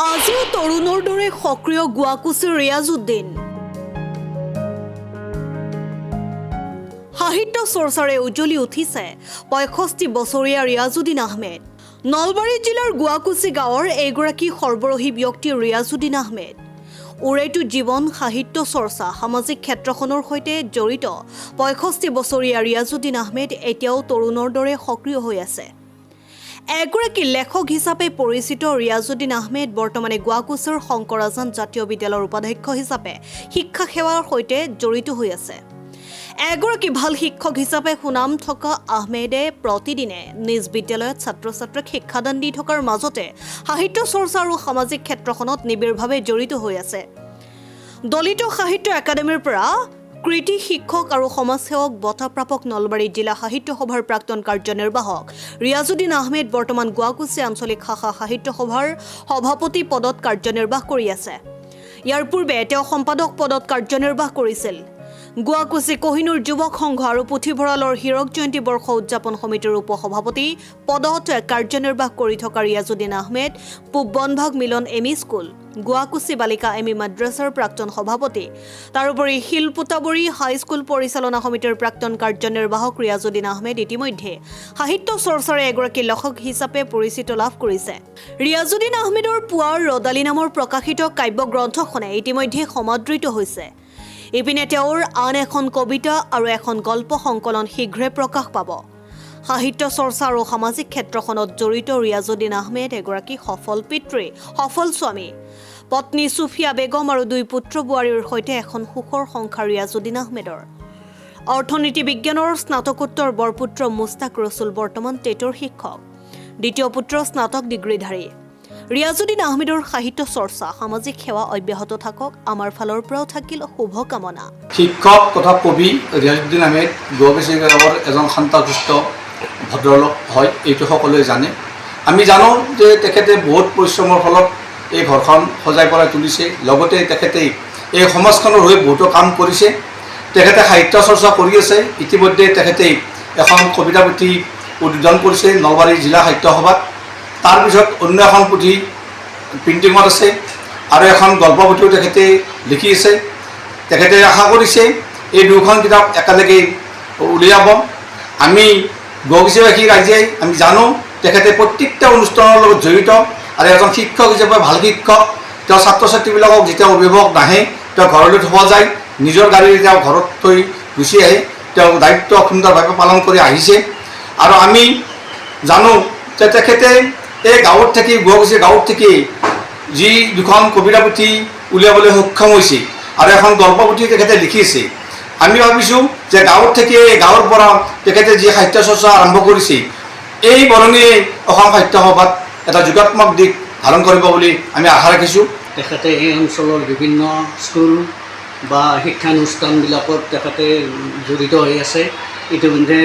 আজিও তৰুণৰ দৰে সক্ৰিয় গুৱাকুচি ৰিয়াজুদ্দিন সাহিত্য চৰ্চাৰে উজ্বলি উঠিছে ৬৫ বছৰীয়া ৰিয়াজুদ্দিন আহমেদ। নলবাৰী জিলাৰ গুৱাকুচি গাঁৱৰ এগৰাকী সৰ্বৰহী ব্যক্তি ৰিয়াজুদ্দিন আহমেদ। উৰেটো জীৱন সাহিত্য চৰ্চা সামাজিক ক্ষেত্ৰখনৰ সৈতে জড়িত ৬৫ বছৰীয়া ৰিয়াজুদ্দিন আহমেদ এতিয়াও তৰুণৰ দৰে সক্ৰিয় হৈ আছে। এগৰাকী লেখক হিচাপে পৰিচিত ৰিয়াজুদ্দিন আহমেদ বৰ্তমানে গুৱাকুচিৰ শংকৰাজান জাতীয় বিদ্যালয়ৰ উপাধ্যক্ষ হিচাপে শিক্ষা সেৱাৰ সৈতে জড়িত হৈ আছে। এগৰাকী ভাল শিক্ষক হিচাপে সুনাম থকা আহমেদে প্ৰতিদিনে নিজ বিদ্যালয়ত ছাত্ৰ ছাত্ৰীক শিক্ষাদান দি থকাৰ মাজতে সাহিত্য চৰ্চা আৰু সামাজিক ক্ষেত্ৰখনত নিবিড়ভাৱে জড়িত হৈ আছে। দলিত সাহিত্য একাডেমীৰ পৰা কৃতি শিক্ষক আৰু সমাজসেৱক বঁটাপ্ৰাপক নলবাৰী জিলা সাহিত্য সভাৰ প্ৰাক্তন কাৰ্যনিৰ্বাহক ৰিয়াজুদ্দিন আহমেদ বৰ্তমান গুৱাকুচি আঞ্চলিক শাখা সাহিত্য সভাৰ সভাপতি পদত কাৰ্যনিৰ্বাহ কৰি আছে। ইয়াৰ পূৰ্বে তেওঁ সম্পাদক পদত কাৰ্যনিৰ্বাহ কৰিছিল। গুৱাকুচি কহিনুৰ যুৱক সংঘ আৰু পুথিভঁৰালৰ হীৰক জয়ন্তী বৰ্ষ উদযাপন সমিতিৰ উপসভাপতি পদত কাৰ্যনিৰ্বাহ কৰি থকা ৰিয়াজুদ্দিন আহমেদ পূব বনভাগ মিলন এমই স্কুল গুৱাকুচি বালিকা এমই মাদ্ৰাছাৰ প্ৰাক্তন সভাপতি। তাৰোপৰি শিলপুতাবৰী হাইস্কুল পৰিচালনা সমিতিৰ প্ৰাক্তন কাৰ্যনিৰ্বাহক ৰিয়াজুদ্দিন আহমেদ ইতিমধ্যে সাহিত্য চৰ্চাৰে এগৰাকী লেখক হিচাপে পৰিচিত লাভ কৰিছে। ৰিয়াজুদ্দিন আহমেদৰ পুৱাৰ ৰদালি নামৰ প্ৰকাশিত কাব্যগ্ৰন্থখনে ইতিমধ্যে সমাদৃত হৈছে। ইপিনে তেওঁৰ আন এখন কবিতা আৰু এখন গল্প সংকলন শীঘ্ৰে প্ৰকাশ পাব। সাহিত্য চৰ্চা আৰু সামাজিক ক্ষেত্ৰখনত জড়িত ৰিয়াজুদ্দিন আহমেদ এগৰাকী সফল পিতৃ, সফল স্বামী। পত্নী সুফিয়া বেগম আৰু 2 পুত্ৰ বোৱাৰীৰ সৈতে এখন সুখৰ সংসাৰ ৰিয়াজুদ্দিন আহমেদৰ। অৰ্থনীতি বিজ্ঞানৰ স্নাতকোত্তৰ বৰপুত্ৰ মুস্তাক ৰছুল বৰ্তমান টেটৰ শিক্ষক, দ্বিতীয় পুত্ৰ স্নাতক ডিগ্ৰীধাৰী। ৰিয়াজুদ্দিন আহমেদৰ সাহিত্য চৰ্চা সামাজিক সেৱা অব্যাহত থাকক, আমাৰ ফালৰ পৰাও থাকিল শুভকামনা। শিক্ষক তথা কবি ৰিয়াজুদ্দিন আহমেদ গুৱাকুচি গাঁৱৰ এজন শান্তশিষ্ট ভদ্ৰলোক হয়, এইটো সকলোৱে জানে। আমি জানো যে তেখেতে বহুত পৰিশ্ৰমৰ ফলত এই ঘৰখন সজাই পৰাই তুলিছে, লগতে তেখেতে এই সমাজখনৰ হৈ বহুতো কাম কৰিছে। তেখেতে সাহিত্য চৰ্চা কৰি আছে। ইতিমধ্যে তেখেতে এখন কবিতা পুথি উদ্বোধন কৰিছে নলবাৰী জিলা সাহিত্য সভাত। তাৰপিছত অন্য এখন পুথি প্ৰিণ্টিঙত আছে আৰু এখন গল্প পুথিও তেখেতে লিখি আছে। তেখেতে আশা কৰিছে এই দুখন কিতাপ একেলগে উলিয়াব। আমি গুৱাকুচিবাসী ৰাইজে আমি জানো তেখেতে প্ৰত্যেকটা অনুষ্ঠানৰ লগত জড়িত আৰু এজন শিক্ষক হিচাপে ভাল শিক্ষক। তেওঁ ছাত্ৰ ছাত্ৰীবিলাকক যেতিয়া অভিভাৱক নাহে তেওঁ ঘৰলৈ থ'ব যায়, নিজৰ গাড়ীৰে তেওঁ ঘৰত থৈ গুচি আহে। তেওঁ দায়িত্ব সুন্দৰভাৱে পালন কৰি আহিছে। আৰু আমি জানো যে তেখেতে এই গাঁৱত থাকি গুৱাকুচি গাঁৱত থাকি যি দুখন কবিতা পুথি উলিয়াবলৈ সক্ষম হৈছে আৰু এখন গল্প পুথি তেখেতে লিখিছে। আমি ভাবিছোঁ যে গাঁৱত থাকি এই গাঁৱৰ পৰা তেখেতে যি সাহিত্য চৰ্চা আৰম্ভ কৰিছে এই বৰঙণিয়ে অসম সাহিত্য সভাত এটা যোগাত্মক দিশ ধাৰণ কৰিব বুলি আমি আশা ৰাখিছোঁ। তেখেতে এই অঞ্চলৰ বিভিন্ন স্কুল বা শিক্ষানুষ্ঠানবিলাকত তেখেতে জড়িত হৈ আছে। ইতিমধ্যে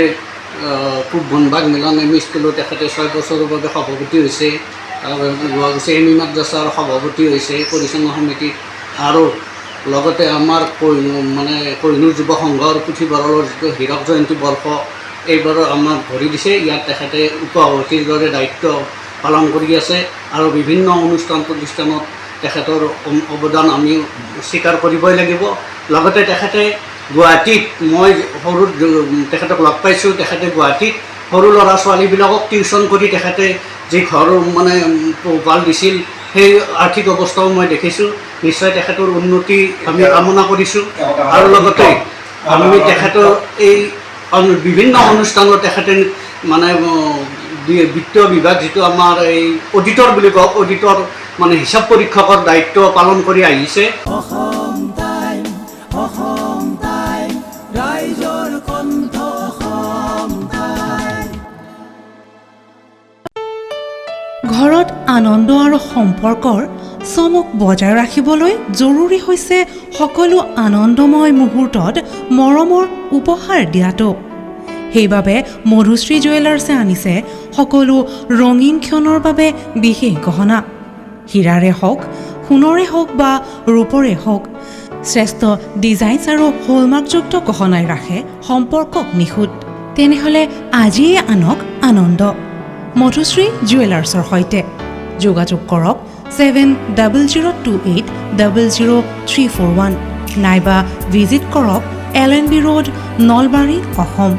পূব বনভাগ মিলন এমই স্কুলত তেখেতে 6 বছৰৰ বাবে সভাপতি হৈছে। গুৱাকুচি এমই মাদ্ৰাছাৰ সভাপতি হৈছে পৰিচালনা সমিতি। আৰু লগতে আমাৰ কহিনুৰ যুৱ সংঘৰ পুথিভঁৰালৰ যিটো হীৰক জয়ন্তী বৰ্ষ এইবাৰো আমাক ভৰি দিছে। ইয়াত তেখেতে উপসভাপতিৰ দৰে দায়িত্ব পালন কৰি আছে আৰু বিভিন্ন অনুষ্ঠান প্ৰতিষ্ঠানত তেখেতৰ অৱদান আমি স্বীকাৰ কৰিবই লাগিব। লগতে তেখেতে গুৱাহাটীত মই তেখেতক লগ পাইছোঁ। তেখেতে গুৱাহাটীত সৰু ল'ৰা ছোৱালীবিলাকক টিউশ্যন কৰি তেখেতে যি ঘৰ পোহপাল দিছিল সেই আৰ্থিক অৱস্থাও মই দেখিছোঁ। নিশ্চয় তেখেতৰ উন্নতি আমি কামনা কৰিছোঁ। আৰু লগতে আমি তেখেতৰ এই বিভিন্ন অনুষ্ঠানত তেখেতে বিত্তীয় বিভাগ যিটো আমাৰ এই অডিটৰ বুলি কওঁ, অডিটৰ হিচাপ পৰীক্ষকৰ দায়িত্ব পালন কৰি আহিছে। ঘৰত আনন্দ আৰু সম্পৰ্কৰ চমক বজাই ৰাখিবলৈ জৰুৰী হৈছে সকলো আনন্দময় মুহূৰ্তত মৰমৰ উপহাৰ দিয়াটো। সেইবাবে মধুশ্ৰী জুৱেলাৰ্ছে আনিছে সকলো ৰঙীন ক্ষণৰ বাবে বিশেষ গহনা। হীৰাৰে হওক, সোণৰে হওক বা ৰূপৰে হওক, শ্ৰেষ্ঠ ডিজাইনছ আৰু হলমাৰ্কযুক্ত গহনাই ৰাখে সম্পৰ্কক নিখুঁত। তেনেহ'লে আজিয়ে আনক আনন্দ মধুশ্ৰী জুৱেলাৰ্ছৰ সৈতে যোগাযোগ কৰক 7002800341 নাইবা ভিজিট কৰক LNB ৰোড নলবাৰী অসম।